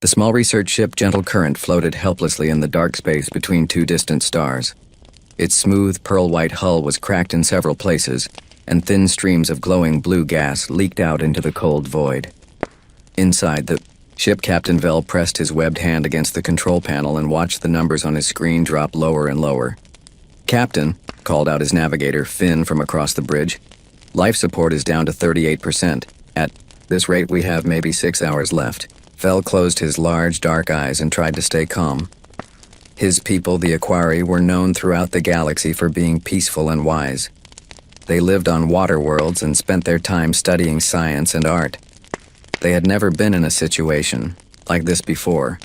The small research ship Gentle Current floated helplessly in the dark space between two distant stars. Its smooth, pearl-white hull was cracked in several places, and thin streams of glowing blue gas leaked out into the cold void. Inside the ship, Captain Vell pressed his webbed hand against the control panel and watched the numbers on his screen drop lower and lower. "Captain," called out his navigator, Finn, from across the bridge. "Life support is down to 38%. At this rate, we have maybe 6 hours left." Vell closed his large, dark eyes and tried to stay calm. His people, the Aquari, were known throughout the galaxy for being peaceful and wise. They lived on water worlds and spent their time studying science and art. They had never been in a situation like this before.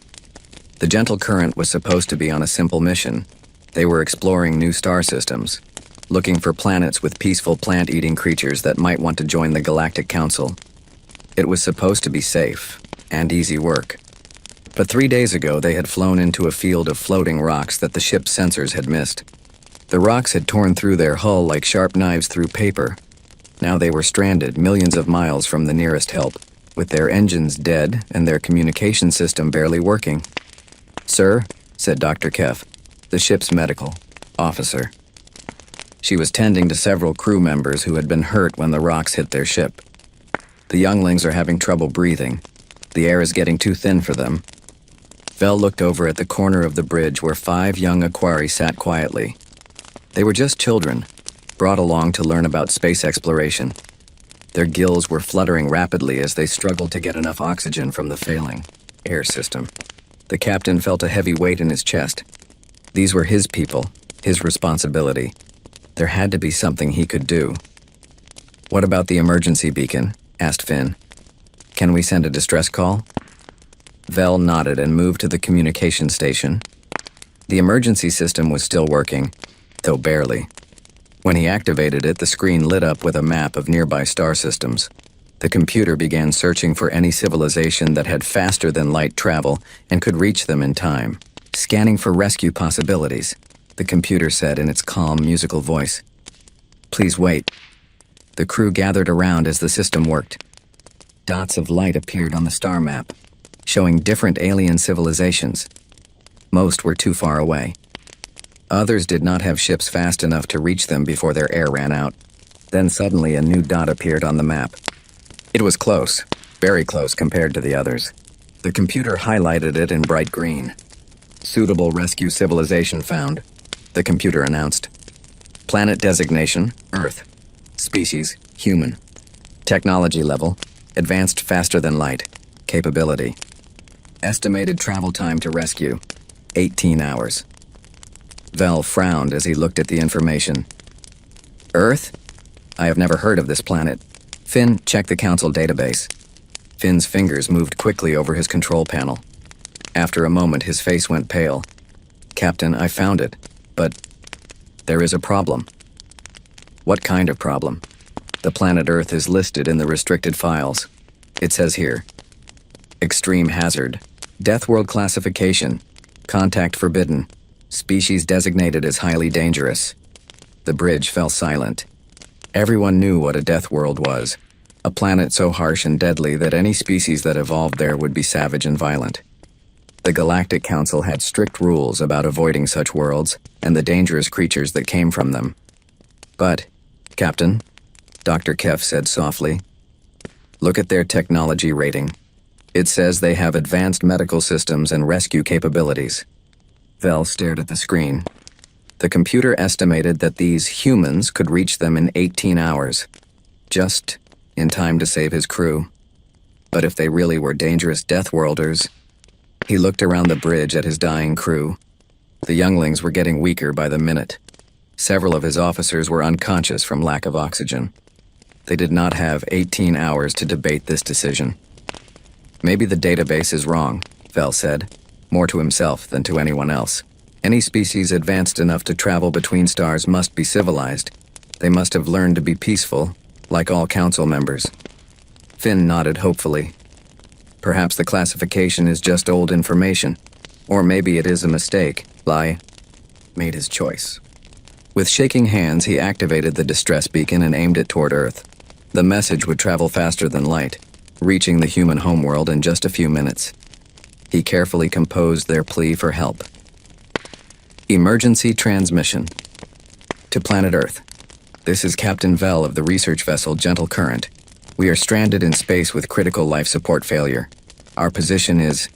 The Gentle Current was supposed to be on a simple mission. They were exploring new star systems, looking for planets with peaceful plant-eating creatures that might want to join the Galactic Council. It was supposed to be safe and easy work. But 3 days ago, they had flown into a field of floating rocks that the ship's sensors had missed. The rocks had torn through their hull like sharp knives through paper. Now they were stranded millions of miles from the nearest help, with their engines dead and their communication system barely working. "Sir," said Dr. Kef, the ship's medical officer. She was tending to several crew members who had been hurt when the rocks hit their ship. "The younglings are having trouble breathing. The air is getting too thin for them." Vell looked over at the corner of the bridge where 5 young Aquari sat quietly. They were just children, brought along to learn about space exploration. Their gills were fluttering rapidly as they struggled to get enough oxygen from the failing air system. The captain felt a heavy weight in his chest. These were his people, his responsibility. There had to be something he could do. "What about the emergency beacon?" asked Finn. "Can we send a distress call?" Vell nodded and moved to the communication station. The emergency system was still working, though barely. When he activated it, the screen lit up with a map of nearby star systems. The computer began searching for any civilization that had faster-than-light travel and could reach them in time. "Scanning for rescue possibilities," the computer said in its calm, musical voice. "Please wait." The crew gathered around as the system worked. Dots of light appeared on the star map, showing different alien civilizations. Most were too far away. Others did not have ships fast enough to reach them before their air ran out. Then suddenly a new dot appeared on the map. It was close, very close compared to the others. The computer highlighted it in bright green. "Suitable rescue civilization found," the computer announced. "Planet designation, Earth. Species, human. Technology level, advanced faster than light. Capability. Estimated travel time to rescue, 18 hours. Vell frowned as he looked at the information. "Earth? I have never heard of this planet. Finn, check the Council database." Finn's fingers moved quickly over his control panel. After a moment, his face went pale. "Captain, I found it, but there is a problem." "What kind of problem?" "The planet Earth is listed in the restricted files. It says here, extreme hazard, Deathworld classification, contact forbidden, species designated as highly dangerous." The bridge fell silent. Everyone knew what a Deathworld was, a planet so harsh and deadly that any species that evolved there would be savage and violent. The Galactic Council had strict rules about avoiding such worlds and the dangerous creatures that came from them. "But, Captain," Dr. Kef said softly, "look at their technology rating. It says they have advanced medical systems and rescue capabilities." Vell stared at the screen. The computer estimated that these humans could reach them in 18 hours, just in time to save his crew. But if they really were dangerous Deathworlders... He looked around the bridge at his dying crew. The younglings were getting weaker by the minute. Several of his officers were unconscious from lack of oxygen. They did not have 18 hours to debate this decision. "Maybe the database is wrong," Vell said, more to himself than to anyone else. "Any species advanced enough to travel between stars must be civilized. They must have learned to be peaceful, like all council members." Finn nodded hopefully. "Perhaps the classification is just old information, or maybe it is a mistake." Lai made his choice. With shaking hands, he activated the distress beacon and aimed it toward Earth. The message would travel faster than light, reaching the human homeworld in just a few minutes. He carefully composed their plea for help. Emergency transmission. To planet Earth. This is Captain Vell of the research vessel Gentle Current. We are stranded in space with critical life support failure. Our position is...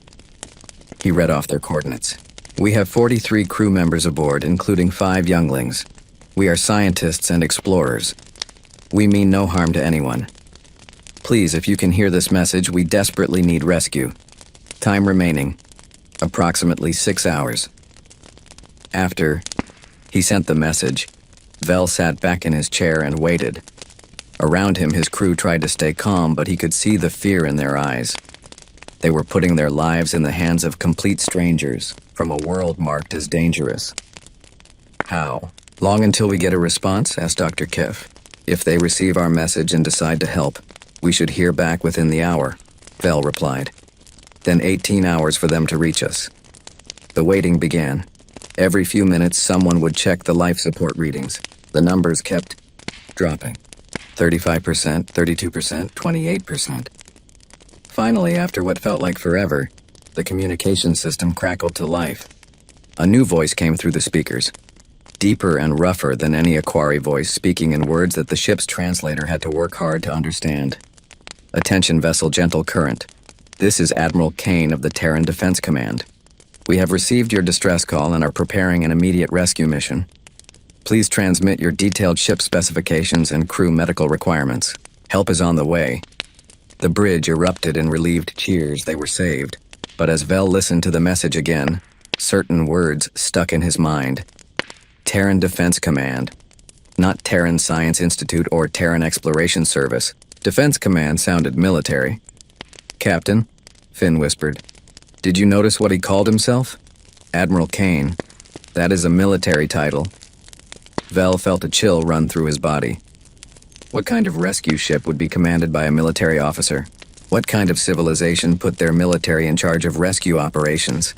He read off their coordinates. We have 43 crew members aboard, including 5 younglings. We are scientists and explorers. We mean no harm to anyone. Please, if you can hear this message, we desperately need rescue. Time remaining, approximately 6 hours. After he sent the message, Vell sat back in his chair and waited. Around him, his crew tried to stay calm, but he could see the fear in their eyes. They were putting their lives in the hands of complete strangers from a world marked as dangerous. How? Long until we get a response? Asked Dr. Kiff. If they receive our message and decide to help, we should hear back within the hour, Vell replied. Then 18 hours for them to reach us. The waiting began. Every few minutes, someone would check the life support readings. The numbers kept dropping. 35%, 32%, 28%. Finally, after what felt like forever, the communication system crackled to life. A new voice came through the speakers, deeper and rougher than any Aquari voice, speaking in words that the ship's translator had to work hard to understand. Attention vessel Gentle Current. This is Admiral Kane of the Terran Defense Command. We have received your distress call and are preparing an immediate rescue mission. Please transmit your detailed ship specifications and crew medical requirements. Help is on the way. The bridge erupted in relieved cheers. They were saved. But as Vell listened to the message again, certain words stuck in his mind. Terran Defense Command. Not Terran Science Institute or Terran Exploration Service. Defense Command sounded military. Captain, Finn whispered. Did you notice what he called himself? Admiral Kane. That is a military title. Vell felt a chill run through his body. What kind of rescue ship would be commanded by a military officer? What kind of civilization put their military in charge of rescue operations?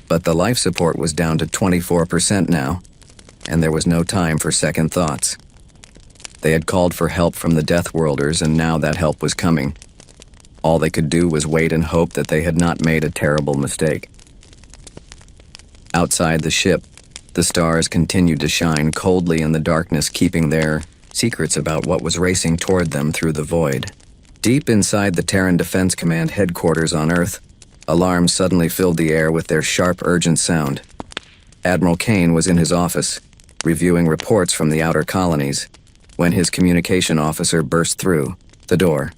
But the life support was down to 24% now, and there was no time for second thoughts. They had called for help from the Deathworlders, and now that help was coming. All they could do was wait and hope that they had not made a terrible mistake. Outside the ship, the stars continued to shine coldly in the darkness, keeping their secrets about what was racing toward them through the void. Deep inside the Terran Defense Command headquarters on Earth, alarms suddenly filled the air with their sharp, urgent sound. Admiral Kane was in his office, reviewing reports from the outer colonies, when his communication officer burst through the door.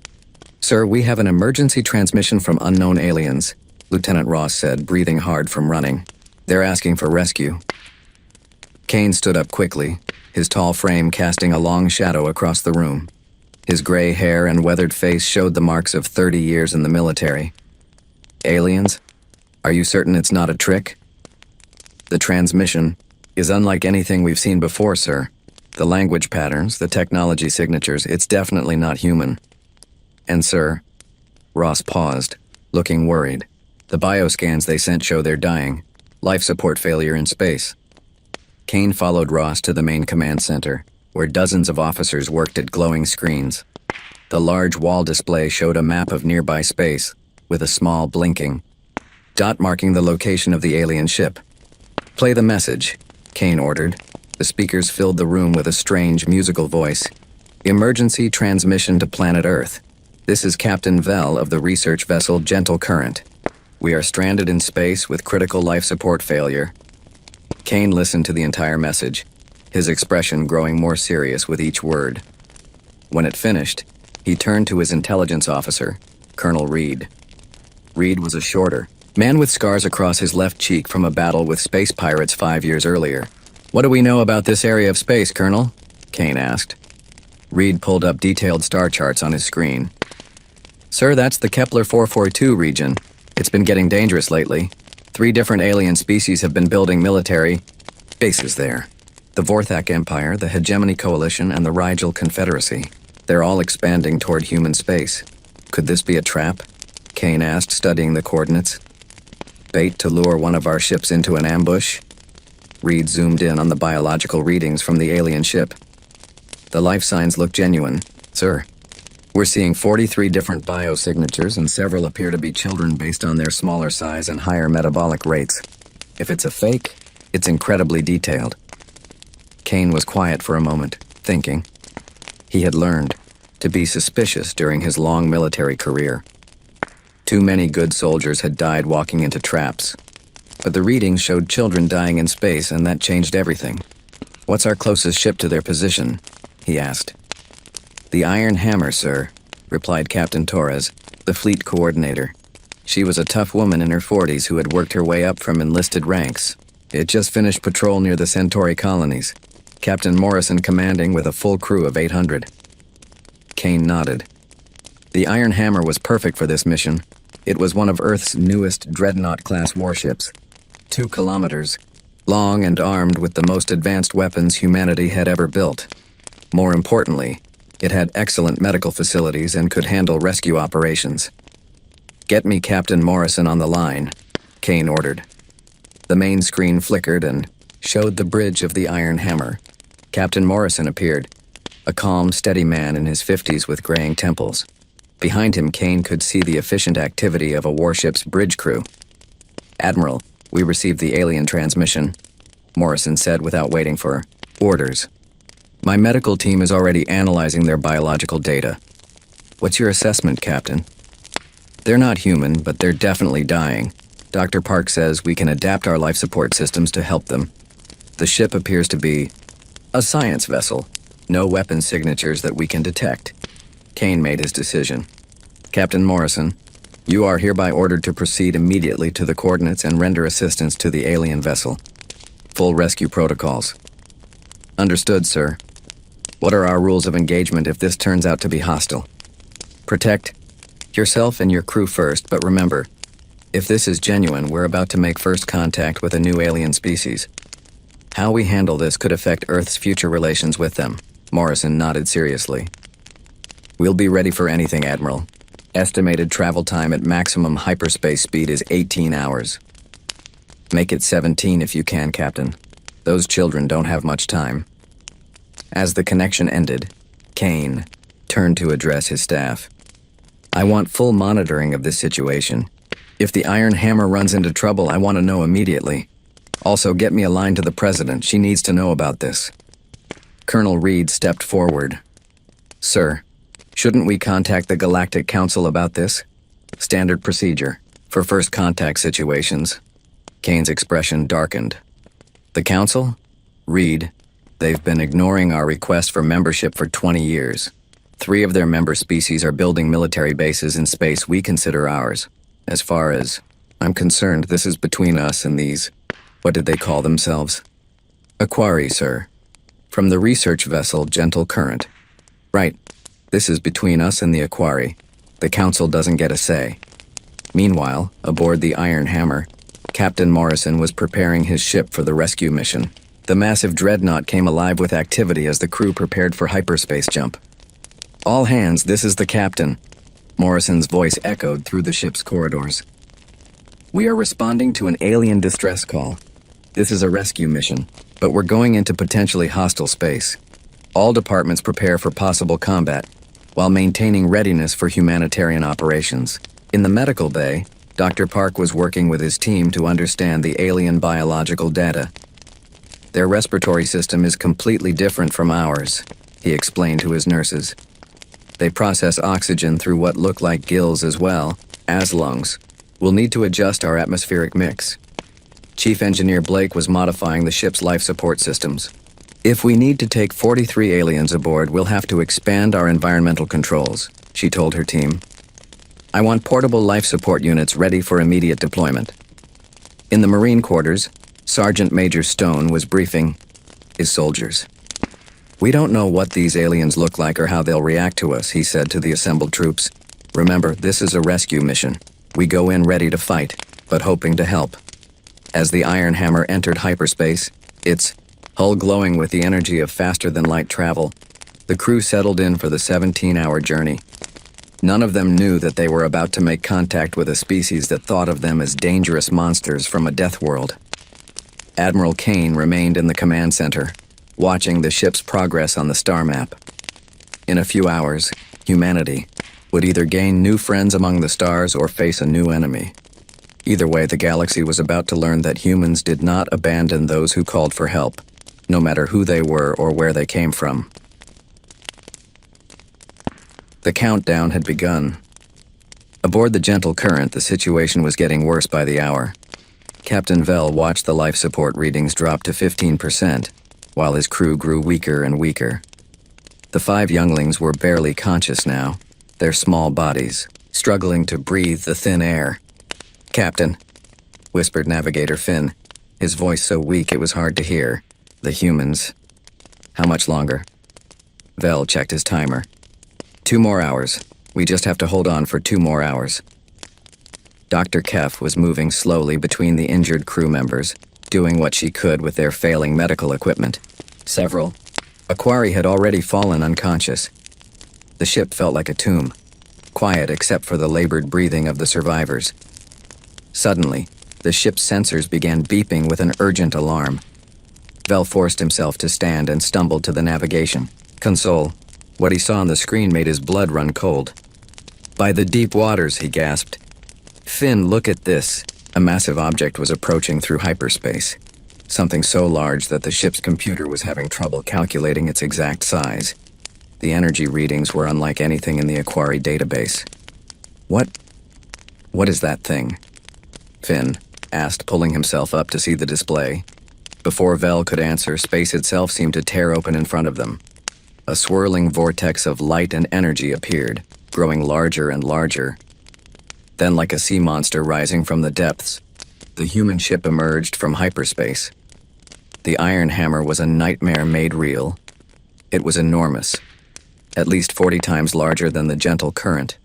Sir, we have an emergency transmission from unknown aliens, Lieutenant Ross said, breathing hard from running. They're asking for rescue. Kane stood up quickly, his tall frame casting a long shadow across the room. His gray hair and weathered face showed the marks of 30 years in the military. Aliens? Are you certain it's not a trick? The transmission is unlike anything we've seen before, sir. The language patterns, the technology signatures, it's definitely not human. And sir, Ross paused, looking worried. The bioscans they sent show they're dying. Life support failure in space. Kane followed Ross to the main command center, where dozens of officers worked at glowing screens. The large wall display showed a map of nearby space, with a small blinking dot marking the location of the alien ship. Play the message, Kane ordered. The speakers filled the room with a strange musical voice. Emergency transmission to planet Earth. This is Captain Vell of the research vessel Gentle Current. We are stranded in space with critical life support failure. Kane listened to the entire message, his expression growing more serious with each word. When it finished, he turned to his intelligence officer, Colonel Reed. Reed was a shorter man with scars across his left cheek from a battle with space pirates 5 years earlier. What do we know about this area of space, Colonel? Kane asked. Reed pulled up detailed star charts on his screen. Sir, that's the Kepler 442 region. It's been getting dangerous lately. 3 different alien species have been building military bases there. The Vorthak Empire, the Hegemony Coalition, and the Rigel Confederacy. They're all expanding toward human space. Could this be a trap? Kane asked, studying the coordinates. Bait to lure one of our ships into an ambush? Reed zoomed in on the biological readings from the alien ship. The life signs look genuine, sir. We're seeing 43 different biosignatures, and several appear to be children based on their smaller size and higher metabolic rates. If it's a fake, it's incredibly detailed. Kane was quiet for a moment, thinking. He had learned to be suspicious during his long military career. Too many good soldiers had died walking into traps. But the readings showed children dying in space, and that changed everything. "What's our closest ship to their position?" he asked. "The Iron Hammer, sir," replied Captain Torres, the fleet coordinator. She was a tough woman in her 40s who had worked her way up from enlisted ranks. It just finished patrol near the Centauri colonies. Captain Morrison commanding with a full crew of 800. Kane nodded. The Iron Hammer was perfect for this mission. It was one of Earth's newest Dreadnought-class warships. 2 kilometers, long and armed with the most advanced weapons humanity had ever built. More importantly, it had excellent medical facilities and could handle rescue operations. "Get me Captain Morrison on the line," Kane ordered. The main screen flickered and showed the bridge of the Iron Hammer. Captain Morrison appeared, a calm, steady man in his 50s with graying temples. Behind him, Kane could see the efficient activity of a warship's bridge crew. "Admiral, we received the alien transmission," Morrison said without waiting for orders. "My medical team is already analyzing their biological data. What's your assessment, Captain?" "They're not human, but they're definitely dying. Dr. Park says we can adapt our life support systems to help them. The ship appears to be a science vessel. No weapon signatures that we can detect." Kane made his decision. "Captain Morrison, you are hereby ordered to proceed immediately to the coordinates and render assistance to the alien vessel. Full rescue protocols." "Understood, sir. What are our rules of engagement if this turns out to be hostile?" "Protect yourself and your crew first, but remember, if this is genuine, we're about to make first contact with a new alien species. How we handle this could affect Earth's future relations with them." Morrison nodded seriously. "We'll be ready for anything, Admiral. Estimated travel time at maximum hyperspace speed is 18 hours. Make it 17 if you can, Captain. Those children don't have much time." As the connection ended, Kane turned to address his staff. "I want full monitoring of this situation. If the Iron Hammer runs into trouble, I want to know immediately. Also, get me a line to the President. She needs to know about this." Colonel Reed stepped forward. "Sir, shouldn't we contact the Galactic Council about this? Standard procedure for first contact situations." Kane's expression darkened. "The Council? Reed, they've been ignoring our request for membership for 20 years. 3 of their member species are building military bases in space we consider ours. As far as I'm concerned, this is between us and these, what did they call themselves? Aquari, sir. From the research vessel Gentle Current. Right. This is between us and the Aquari. The Council doesn't get a say." Meanwhile, aboard the Iron Hammer, Captain Morrison was preparing his ship for the rescue mission. The massive dreadnought came alive with activity as the crew prepared for hyperspace jump. "All hands, this is the captain." Morrison's voice echoed through the ship's corridors. "We are responding to an alien distress call. This is a rescue mission, but we're going into potentially hostile space. All departments prepare for possible combat, while maintaining readiness for humanitarian operations. In the medical bay, Dr. Park was working with his team to understand the alien biological data. Their respiratory system is completely different from ours," he explained to his nurses. "They process oxygen through what look like gills as well as lungs. We'll need to adjust our atmospheric mix." Chief Engineer Blake was modifying the ship's life support systems. "If we need to take 43 aliens aboard, we'll have to expand our environmental controls," she told her team. "I want portable life support units ready for immediate deployment." In the Marine quarters, Sergeant Major Stone was briefing his soldiers. "We don't know what these aliens look like or how they'll react to us," he said to the assembled troops. "Remember, this is a rescue mission. We go in ready to fight, but hoping to help." As the Iron Hammer entered hyperspace, its hull glowing with the energy of faster-than-light travel, the crew settled in for the 17-hour journey. None of them knew that they were about to make contact with a species that thought of them as dangerous monsters from a death world. Admiral Kane remained in the command center, watching the ship's progress on the star map. In a few hours, Humanity would either gain new friends among the stars or face a new enemy. Either way, the galaxy was about to learn that humans did not abandon those who called for help, no matter who they were or where they came from. The countdown had begun. Aboard the Gentle Current, the situation was getting worse by the hour. Captain Vell watched the life support readings drop to 15%, while his crew grew weaker and weaker. The 5 younglings were barely conscious now, their small bodies struggling to breathe the thin air. "Captain," whispered Navigator Finn, his voice so weak it was hard to hear. "The humans. How much longer?" Vell checked his timer. 2 more hours. We just have to hold on for 2 more hours." Dr. Kef was moving slowly between the injured crew members, doing what she could with their failing medical equipment. Several Aquari had already fallen unconscious. The ship felt like a tomb, quiet except for the labored breathing of the survivors. Suddenly, the ship's sensors began beeping with an urgent alarm. Vell forced himself to stand and stumbled to the navigation console. What he saw on the screen made his blood run cold. "By the deep waters," he gasped. "Finn, look at this." A massive object was approaching through hyperspace. Something so large that the ship's computer was having trouble calculating its exact size. The energy readings were unlike anything in the Aquari database. What is that thing?" Finn asked, pulling himself up to see the display. Before Vell could answer, space itself seemed to tear open in front of them. A swirling vortex of light and energy appeared, growing larger and larger. Then, like a sea monster rising from the depths, the human ship emerged from hyperspace. The Iron Hammer was a nightmare made real. It was enormous, at least 40 times larger than the Gentle Current.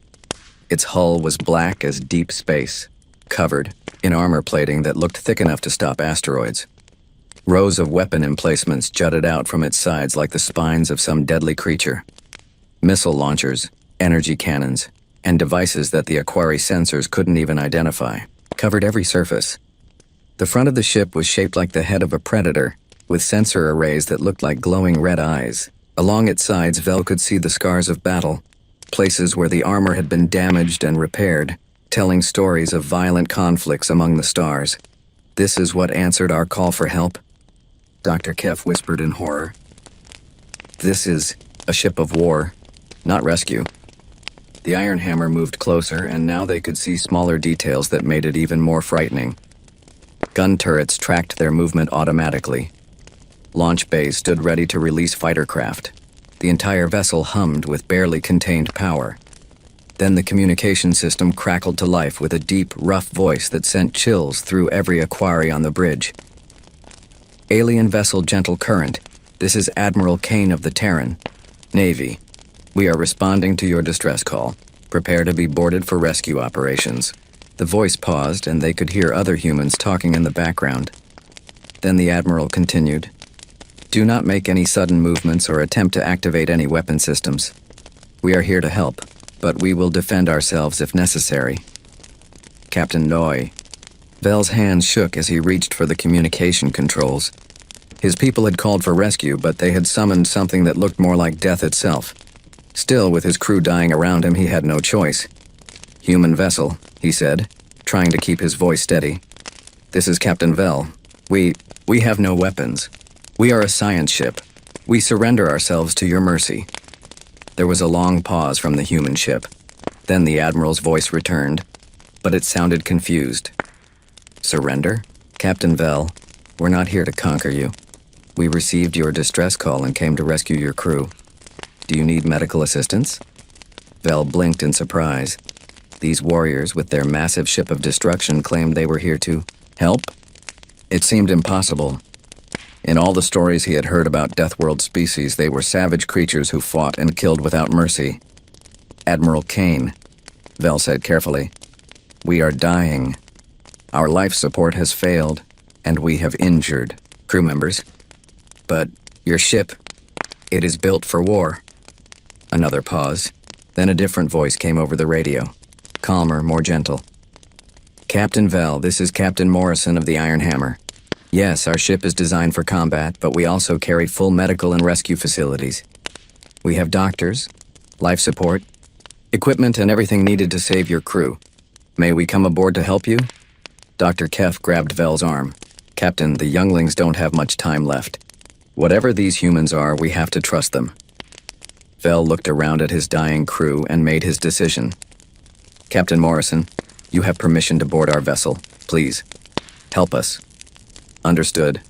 Its hull was black as deep space, covered in armor plating that looked thick enough to stop asteroids. Rows of weapon emplacements jutted out from its sides like the spines of some deadly creature. Missile launchers, energy cannons, and devices that the Aquari sensors couldn't even identify covered every surface. The front of the ship was shaped like the head of a predator, with sensor arrays that looked like glowing red eyes. Along its sides, Vell could see the scars of battle, places where the armor had been damaged and repaired, telling stories of violent conflicts among the stars. "This is what answered our call for help?" Dr. Kef whispered in horror. "This is a ship of war, not rescue." The Iron Hammer moved closer, and now they could see smaller details that made it even more frightening. Gun turrets tracked their movement automatically. Launch bays stood ready to release fighter craft. The entire vessel hummed with barely contained power. Then the communication system crackled to life with a deep, rough voice that sent chills through every Aquari on the bridge. "Alien vessel Gentle Current, this is Admiral Kane of the Terran, Navy. We are responding to your distress call. Prepare to be boarded for rescue operations." The voice paused, and they could hear other humans talking in the background. Then the Admiral continued. "Do not make any sudden movements or attempt to activate any weapon systems. We are here to help, but we will defend ourselves if necessary." Captain Noy. Vell's hands shook as he reached for the communication controls. His people had called for rescue, but they had summoned something that looked more like death itself. Still, with his crew dying around him, he had no choice. "Human vessel," he said, trying to keep his voice steady. "This is Captain Vell. We have no weapons. We are a science ship. We surrender ourselves to your mercy." There was a long pause from the human ship. Then the Admiral's voice returned, but it sounded confused. "Surrender? Captain Vell, we're not here to conquer you. We received your distress call and came to rescue your crew. Do you need medical assistance?" Vell blinked in surprise. These warriors with their massive ship of destruction claimed they were here to help? It seemed impossible. In all the stories he had heard about Deathworld species, they were savage creatures who fought and killed without mercy. "Admiral Kane," Vell said carefully, "we are dying. Our life support has failed, and we have injured crew members. But your ship, it is built for war." Another pause. Then a different voice came over the radio, calmer, more gentle. "Captain Vell, this is Captain Morrison of the Iron Hammer. Yes, our ship is designed for combat, but we also carry full medical and rescue facilities. We have doctors, life support, equipment, and everything needed to save your crew. May we come aboard to help you? Dr. Kef grabbed Vel's arm. Captain, the younglings don't have much time left. Whatever these humans are, we have to trust them. Vel looked around at his dying crew and made his decision. Captain Morrison, you have permission to board our vessel. Please, help us. Understood.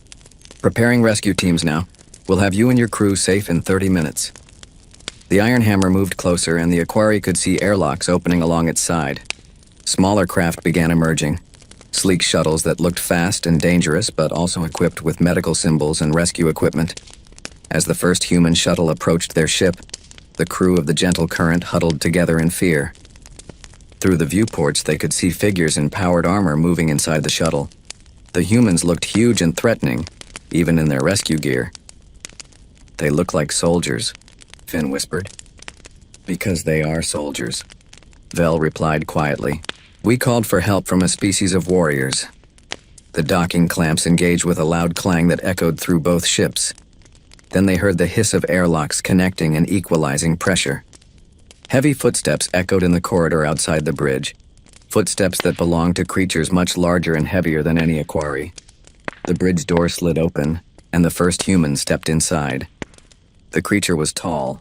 Preparing rescue teams now. We'll have you and your crew safe in 30 minutes. The Iron Hammer moved closer, and the Aquari could see airlocks opening along its side. Smaller craft began emerging. Sleek shuttles that looked fast and dangerous, but also equipped with medical symbols and rescue equipment. As the first human shuttle approached their ship, the crew of the Gentle Current huddled together in fear. Through the viewports, they could see figures in powered armor moving inside the shuttle. The humans looked huge and threatening, even in their rescue gear. They look like soldiers, Finn whispered. Because they are soldiers, Vel replied quietly. We called for help from a species of warriors. The docking clamps engaged with a loud clang that echoed through both ships. Then they heard the hiss of airlocks connecting and equalizing pressure. Heavy footsteps echoed in the corridor outside the bridge, footsteps that belonged to creatures much larger and heavier than any Aquari. The bridge door slid open, and the first human stepped inside. The creature was tall,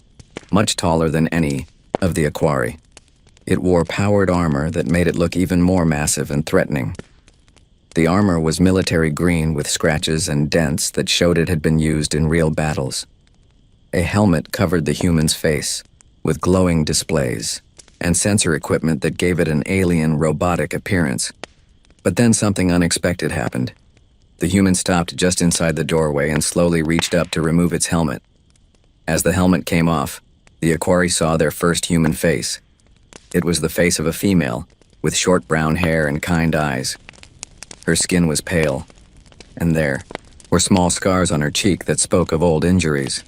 much taller than any of the Aquari. It wore powered armor that made it look even more massive and threatening. The armor was military green with scratches and dents that showed it had been used in real battles. A helmet covered the human's face, with glowing displays, and sensor equipment that gave it an alien, robotic appearance. But then something unexpected happened. The human stopped just inside the doorway and slowly reached up to remove its helmet. As the helmet came off, the Aquari saw their first human face. It was the face of a female, with short brown hair and kind eyes. Her skin was pale, and there were small scars on her cheek that spoke of old injuries.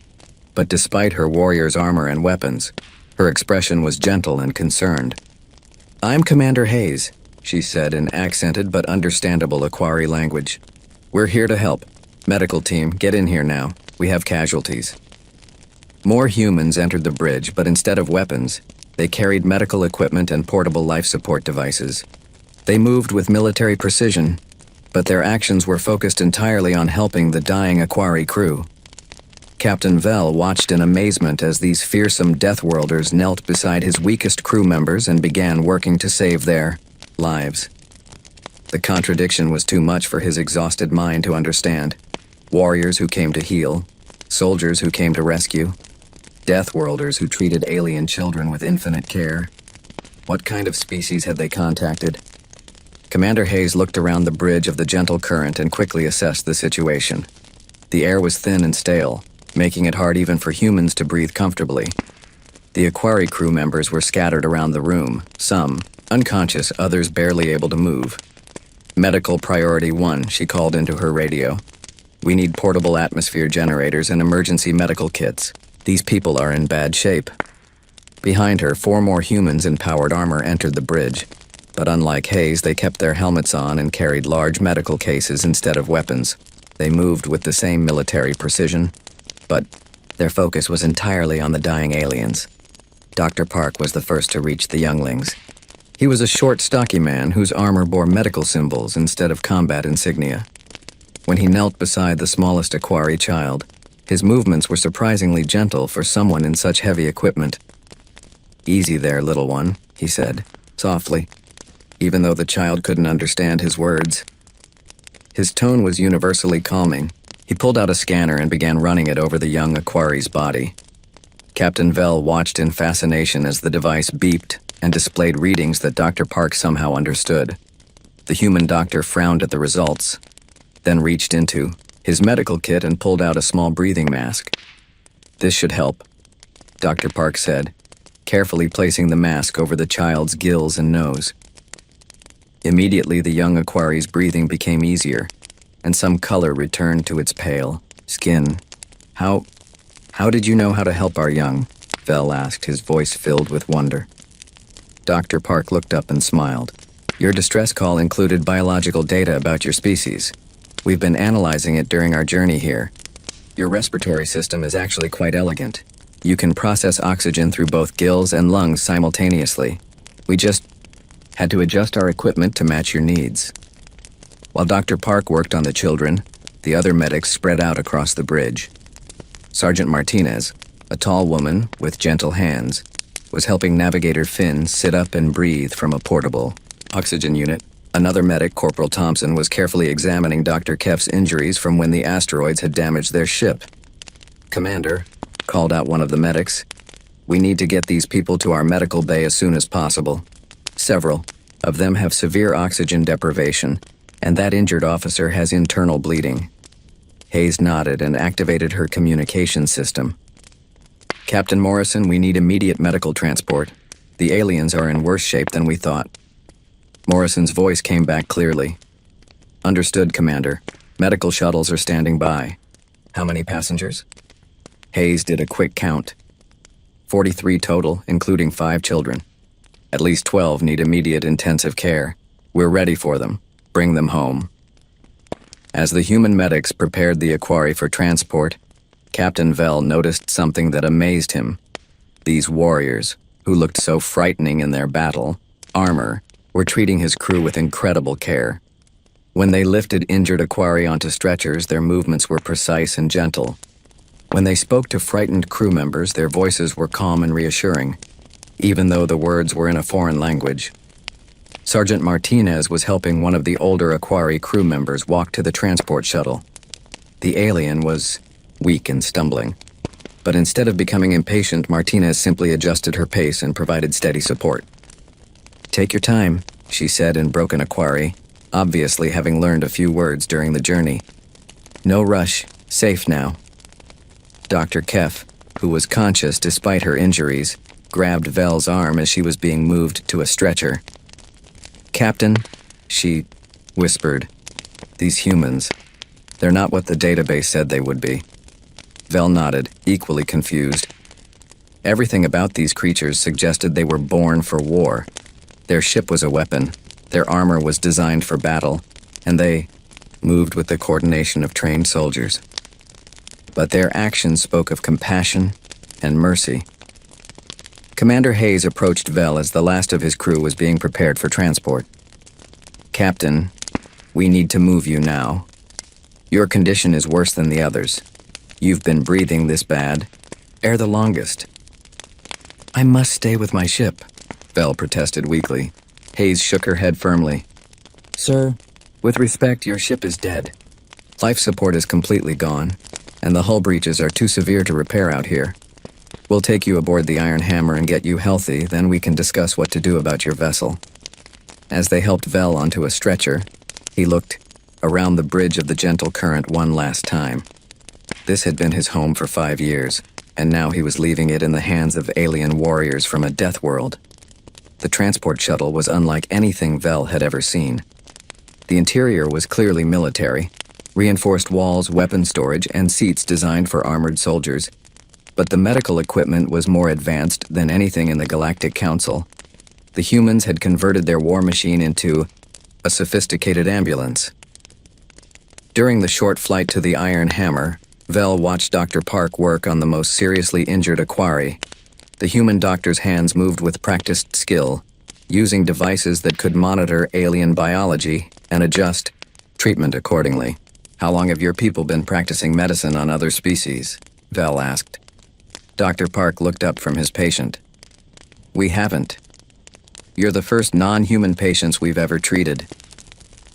But despite her warrior's armor and weapons, her expression was gentle and concerned. I'm Commander Hayes, she said in accented but understandable Aquari language. We're here to help. Medical team, get in here now. We have casualties. More humans entered the bridge, but instead of weapons, they carried medical equipment and portable life support devices. They moved with military precision, but their actions were focused entirely on helping the dying Aquari crew. Captain Vel watched in amazement as these fearsome Deathworlders knelt beside his weakest crew members and began working to save their lives. The contradiction was too much for his exhausted mind to understand. Warriors who came to heal, soldiers who came to rescue, Deathworlders who treated alien children with infinite care. What kind of species had they contacted? Commander Hayes looked around the bridge of the Gentle Current and quickly assessed the situation. The air was thin and stale, making it hard even for humans to breathe comfortably. The Aquari crew members were scattered around the room, some unconscious, others barely able to move. Medical Priority 1, she called into her radio. We need portable atmosphere generators and emergency medical kits. These people are in bad shape. Behind her, 4 more humans in powered armor entered the bridge. But unlike Hayes, they kept their helmets on and carried large medical cases instead of weapons. They moved with the same military precision, but their focus was entirely on the dying aliens. Dr. Park was the first to reach the younglings. He was a short, stocky man whose armor bore medical symbols instead of combat insignia. When he knelt beside the smallest Aquari child, his movements were surprisingly gentle for someone in such heavy equipment. Easy there, little one, he said, softly, even though the child couldn't understand his words. His tone was universally calming. He pulled out a scanner and began running it over the young Aquari's body. Captain Vel watched in fascination as the device beeped and displayed readings that Dr. Park somehow understood. The human doctor frowned at the results, then reached into his medical kit and pulled out a small breathing mask. This should help, Dr. Park said, carefully placing the mask over the child's gills and nose. Immediately, the young Aquari's breathing became easier, and some color returned to its pale skin. How did you know how to help our young? Vel asked, his voice filled with wonder. Dr. Park looked up and smiled. Your distress call included biological data about your species. We've been analyzing it during our journey here. Your respiratory system is actually quite elegant. You can process oxygen through both gills and lungs simultaneously. We just had to adjust our equipment to match your needs. While Dr. Park worked on the children, the other medics spread out across the bridge. Sergeant Martinez, a tall woman with gentle hands, was helping Navigator Finn sit up and breathe from a portable oxygen unit. Another medic, Corporal Thompson, was carefully examining Dr. Keff's injuries from when the asteroids had damaged their ship. "Commander," called out one of the medics, "we need to get these people to our medical bay as soon as possible. Several of them have severe oxygen deprivation, and that injured officer has internal bleeding." Hayes nodded and activated her communication system. "Captain Morrison, we need immediate medical transport. The aliens are in worse shape than we thought." Morrison's voice came back clearly. "Understood, Commander. Medical shuttles are standing by." "How many passengers?" Hayes did a quick count. 43 total, including 5 children. At least 12 need immediate intensive care. We're ready for them. Bring them home. As the human medics prepared the Aquari for transport, Captain Vell noticed something that amazed him. These warriors, who looked so frightening in their battle armor, were treating his crew with incredible care. When they lifted injured Aquari onto stretchers, their movements were precise and gentle. When they spoke to frightened crew members, their voices were calm and reassuring, even though the words were in a foreign language. Sergeant Martinez was helping one of the older Aquari crew members walk to the transport shuttle. The alien was weak and stumbling, but instead of becoming impatient, Martinez simply adjusted her pace and provided steady support. "Take your time," she said in broken Aquari, obviously having learned a few words during the journey. "No rush. Safe now." Dr. Keff, who was conscious despite her injuries, grabbed Vell's arm as she was being moved to a stretcher. "Captain," she whispered, "these humans, they're not what the database said they would be." Vell nodded, equally confused. Everything about these creatures suggested they were born for war. Their ship was a weapon, their armor was designed for battle, and they moved with the coordination of trained soldiers. But their actions spoke of compassion and mercy. Commander Hayes approached Vell as the last of his crew was being prepared for transport. "Captain, we need to move you now. Your condition is worse than the others. You've been breathing this bad the longest." "I must stay with my ship," Vell protested weakly. Hayes shook her head firmly. "Sir, with respect, your ship is dead. Life support is completely gone, and the hull breaches are too severe to repair out here. We'll take you aboard the Iron Hammer and get you healthy, then we can discuss what to do about your vessel." As they helped Vell onto a stretcher, he looked around the bridge of the gentle current one last time. This had been his home for 5 years, and now he was leaving it in the hands of alien warriors from a death world. The transport shuttle was unlike anything Vell had ever seen. The interior was clearly military, reinforced walls, weapon storage, and seats designed for armored soldiers. But the medical equipment was more advanced than anything in the Galactic Council. The humans had converted their war machine into a sophisticated ambulance. During the short flight to the Iron Hammer, Vell watched Dr. Park work on the most seriously injured Aquari. The human doctor's hands moved with practiced skill, using devices that could monitor alien biology and adjust treatment accordingly. "How long have your people been practicing medicine on other species?" Vell asked. Dr. Park looked up from his patient. "We haven't. You're the first non-human patients we've ever treated.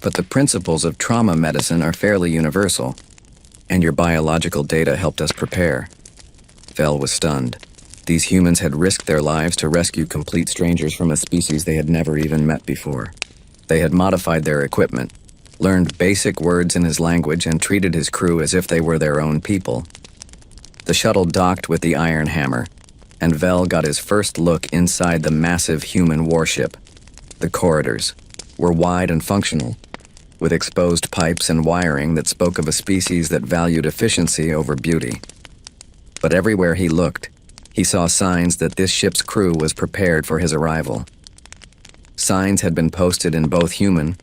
But the principles of trauma medicine are fairly universal, and your biological data helped us prepare." Vell was stunned. These humans had risked their lives to rescue complete strangers from a species they had never even met before. They had modified their equipment, learned basic words in his language, and treated his crew as if they were their own people. The shuttle docked with the Iron Hammer, and Vell got his first look inside the massive human warship. The corridors were wide and functional, with exposed pipes and wiring that spoke of a species that valued efficiency over beauty. But everywhere he looked, he saw signs that this ship's crew was prepared for his arrival. Signs had been posted in both human,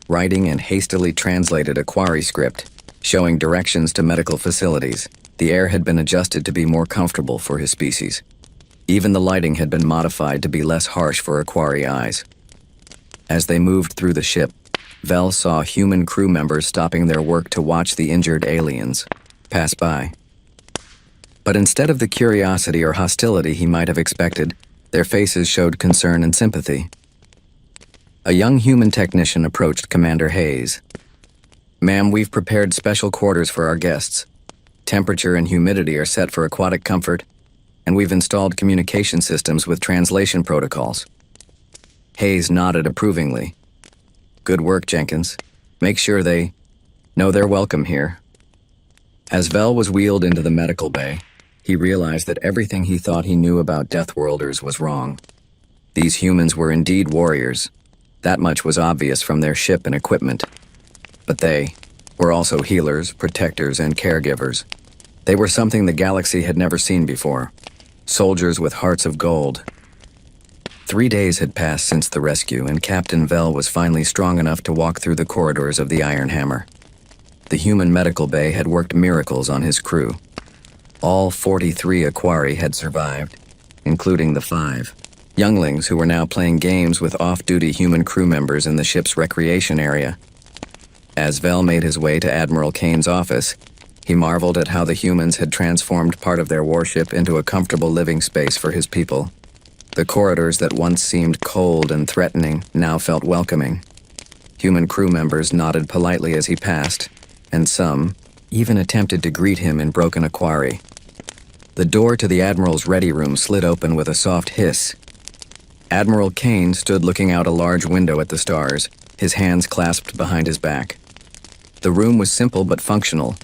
writing and hastily translated Aquari script, showing directions to medical facilities. The air had been adjusted to be more comfortable for his species. Even the lighting had been modified to be less harsh for Aquari eyes. As they moved through the ship, Vel saw human crew members stopping their work to watch the injured aliens pass by. But instead of the curiosity or hostility he might have expected, their faces showed concern and sympathy. A young human technician approached Commander Hayes. "Ma'am, we've prepared special quarters for our guests. Temperature and humidity are set for aquatic comfort, and we've installed communication systems with translation protocols." Hayes nodded approvingly. "Good work, Jenkins. Make sure they know they're welcome here." As Vel was wheeled into the medical bay, he realized that everything he thought he knew about Deathworlders was wrong. These humans were indeed warriors. That much was obvious from their ship and equipment. But they were also healers, protectors, and caregivers. They were something the galaxy had never seen before. Soldiers with hearts of gold. 3 days had passed since the rescue, and Captain Vel was finally strong enough to walk through the corridors of the Iron Hammer. The human medical bay had worked miracles on his crew. All 43 Aquari had survived, including the 5 younglings who were now playing games with off-duty human crew members in the ship's recreation area. As Vel made his way to Admiral Kane's office, he marveled at how the humans had transformed part of their warship into a comfortable living space for his people. The corridors that once seemed cold and threatening now felt welcoming. Human crew members nodded politely as he passed, and some even attempted to greet him in broken Aquari. The door to the Admiral's ready room slid open with a soft hiss. Admiral Kane stood looking out a large window at the stars, his hands clasped behind his back. The room was simple but functional.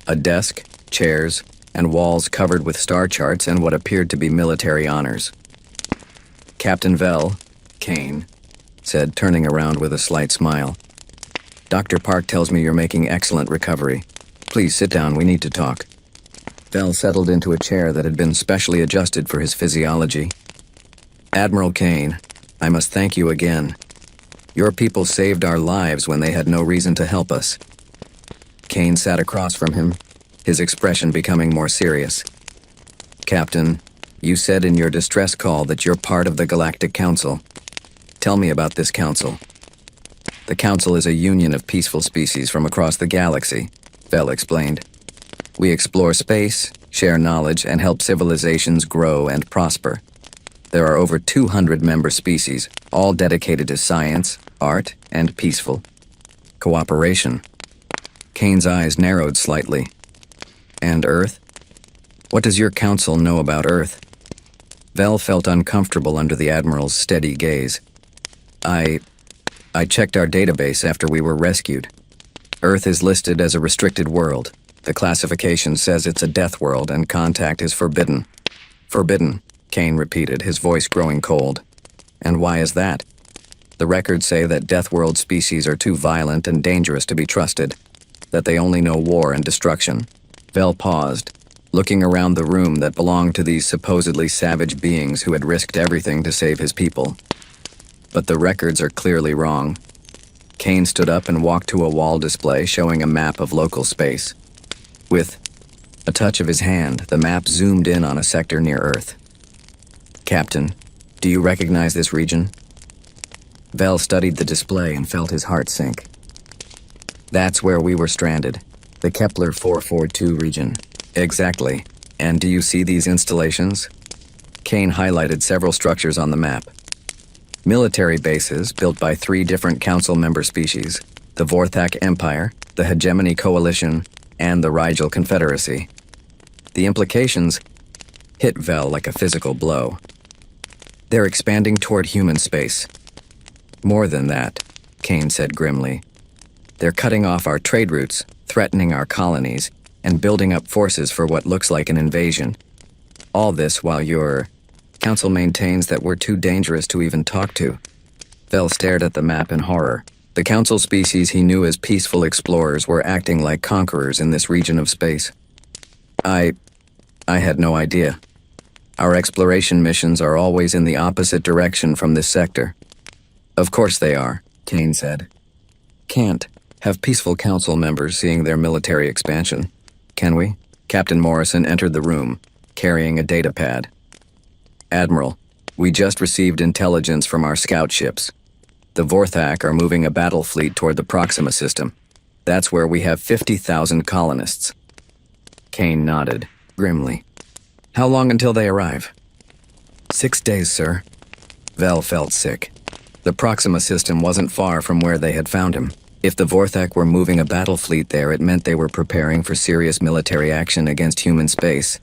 A desk, chairs, and walls covered with star charts and what appeared to be military honors. "Captain Vel," Kane said, turning around with a slight smile. "Dr. Park tells me you're making excellent recovery. Please sit down, we need to talk." Vel settled into a chair that had been specially adjusted for his physiology. "Admiral Kane, I must thank you again. Your people saved our lives when they had no reason to help us." Kane sat across from him, his expression becoming more serious. "Captain, you said in your distress call that you're part of the Galactic Council. Tell me about this council." "The Council is a union of peaceful species from across the galaxy," Vel explained. "We explore space, share knowledge, and help civilizations grow and prosper. There are over 200 member species, all dedicated to science, art, and peaceful cooperation." Kane's eyes narrowed slightly. "And Earth? What does your council know about Earth?" Vel felt uncomfortable under the Admiral's steady gaze. I checked our database after we were rescued. Earth is listed as a restricted world. The classification says it's a death world and contact is forbidden." "Forbidden," Kane repeated, his voice growing cold. "And why is that?" "The records say that death world species are too violent and dangerous to be trusted, that they only know war and destruction." Vel paused, looking around the room that belonged to these supposedly savage beings who had risked everything to save his people. But the records are clearly wrong. Kane stood up and walked to a wall display showing a map of local space. With a touch of his hand, the map zoomed in on a sector near Earth. "Captain, do you recognize this region?" Vel studied the display and felt his heart sink. "That's where we were stranded, the Kepler 442 region." "Exactly. And do you see these installations?" Kane highlighted several structures on the map. Military bases built by 3 different council member species, the Vorthak Empire, the Hegemony Coalition, and the Rigel Confederacy. The implications hit Vel like a physical blow. They're expanding toward human space. "More than that," Kane said grimly. "They're cutting off our trade routes, threatening our colonies, and building up forces for what looks like an invasion. All this while your council maintains that we're too dangerous to even talk to." Vel stared at the map in horror. The council species he knew as peaceful explorers were acting like conquerors in this region of space. I had no idea. Our exploration missions are always in the opposite direction from this sector." "Of course they are," Kane said. "Can't have peaceful council members seeing their military expansion, can we?" Captain Morrison entered the room, carrying a data pad. Admiral, we just received intelligence from our scout ships. The Vorthak are moving a battle fleet toward the Proxima system. That's where we have 50,000 colonists. Kane nodded, grimly. How long until they arrive? 6 days, sir. Vel felt sick. The Proxima system wasn't far from where they had found him. If the Vorthak were moving a battle fleet there, it meant they were preparing for serious military action against human space.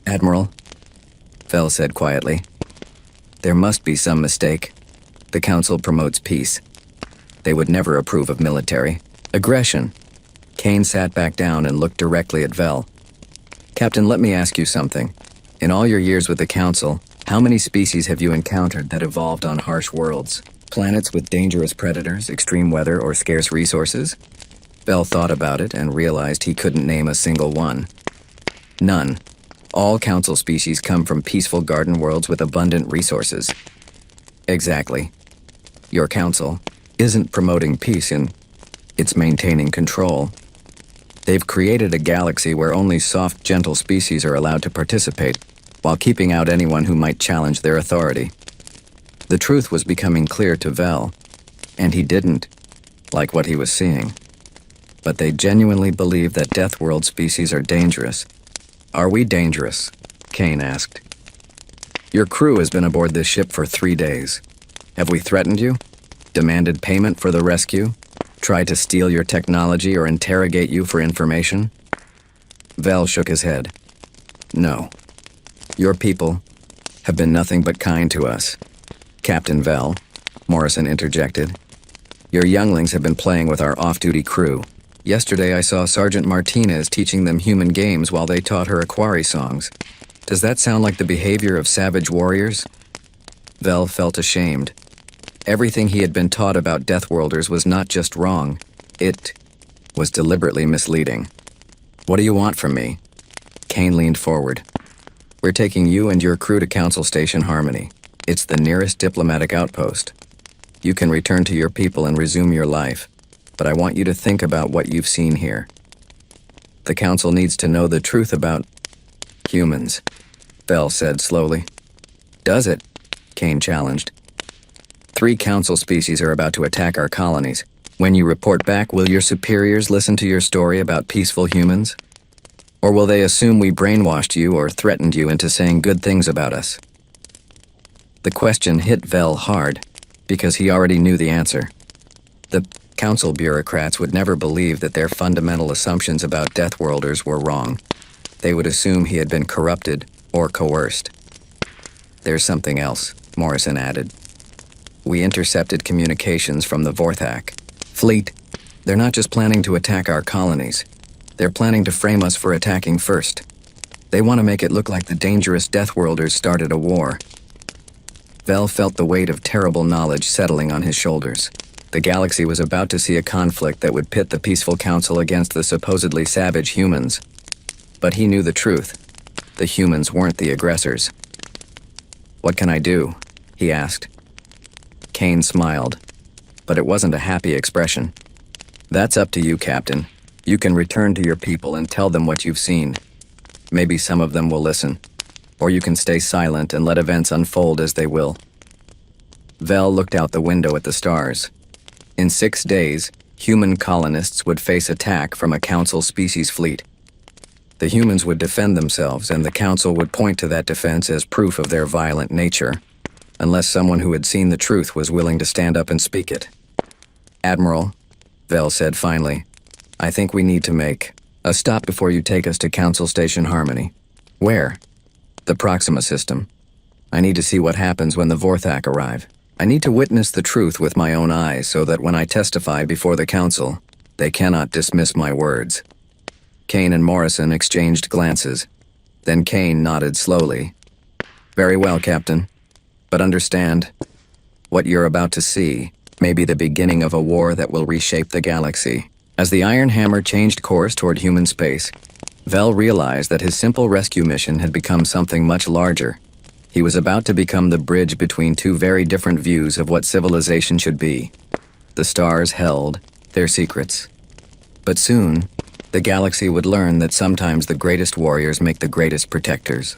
Admiral, Vel said quietly, there must be some mistake. The Council promotes peace. They would never approve of military aggression. Kane sat back down and looked directly at Vel. Captain, let me ask you something. In all your years with the Council, how many species have you encountered that evolved on harsh worlds? Planets with dangerous predators, extreme weather, or scarce resources? Vel thought about it and realized he couldn't name a single one. None. All Council species come from peaceful garden worlds with abundant resources. Exactly. Your Council isn't promoting peace it's maintaining control. They've created a galaxy where only soft, gentle species are allowed to participate, while keeping out anyone who might challenge their authority. The truth was becoming clear to Vel, and he didn't like what he was seeing. But they genuinely believe that Deathworld species are dangerous. Are we dangerous? Kane asked. Your crew has been aboard this ship for 3 days. Have we threatened you? Demanded payment for the rescue? Tried to steal your technology or interrogate you for information? Vel shook his head. No. Your people have been nothing but kind to us. Captain Vel, Morrison interjected. Your younglings have been playing with our off-duty crew. Yesterday I saw Sergeant Martinez teaching them human games while they taught her Aquari songs. Does that sound like the behavior of savage warriors? Vel felt ashamed. Everything he had been taught about Deathworlders was not just wrong, it was deliberately misleading. What do you want from me? Kane leaned forward. We're taking you and your crew to Council Station Harmony. It's the nearest diplomatic outpost. You can return to your people and resume your life, but I want you to think about what you've seen here. The Council needs to know the truth about humans, Vel said slowly. Does it? Kane challenged. 3 Council species are about to attack our colonies. When you report back, will your superiors listen to your story about peaceful humans? Or will they assume we brainwashed you or threatened you into saying good things about us? The question hit Vel hard, because he already knew the answer. The Council bureaucrats would never believe that their fundamental assumptions about Deathworlders were wrong. They would assume he had been corrupted or coerced. There's something else, Morrison added. We intercepted communications from the Vorthak fleet. They're not just planning to attack our colonies. They're planning to frame us for attacking first. They want to make it look like the dangerous Deathworlders started a war. Vel felt the weight of terrible knowledge settling on his shoulders. The galaxy was about to see a conflict that would pit the peaceful Council against the supposedly savage humans. But he knew the truth. The humans weren't the aggressors. What can I do? He asked. Kane smiled, but it wasn't a happy expression. That's up to you, Captain. You can return to your people and tell them what you've seen. Maybe some of them will listen. Or you can stay silent and let events unfold as they will. Vel looked out the window at the stars. In 6 days, human colonists would face attack from a Council species fleet. The humans would defend themselves, and the Council would point to that defense as proof of their violent nature, unless someone who had seen the truth was willing to stand up and speak it. Admiral, Vel said finally, I think we need to make a stop before you take us to Council Station Harmony. Where? The Proxima system. I need to see what happens when the Vorthak arrive. I need to witness the truth with my own eyes so that when I testify before the Council, they cannot dismiss my words. Kane and Morrison exchanged glances. Then Kane nodded slowly. Very well, Captain. But understand, what you're about to see may be the beginning of a war that will reshape the galaxy. As the Iron Hammer changed course toward human space, Vel realized that his simple rescue mission had become something much larger. He was about to become the bridge between 2 very different views of what civilization should be. The stars held their secrets. But soon, The galaxy would learn that sometimes the greatest warriors make the greatest protectors.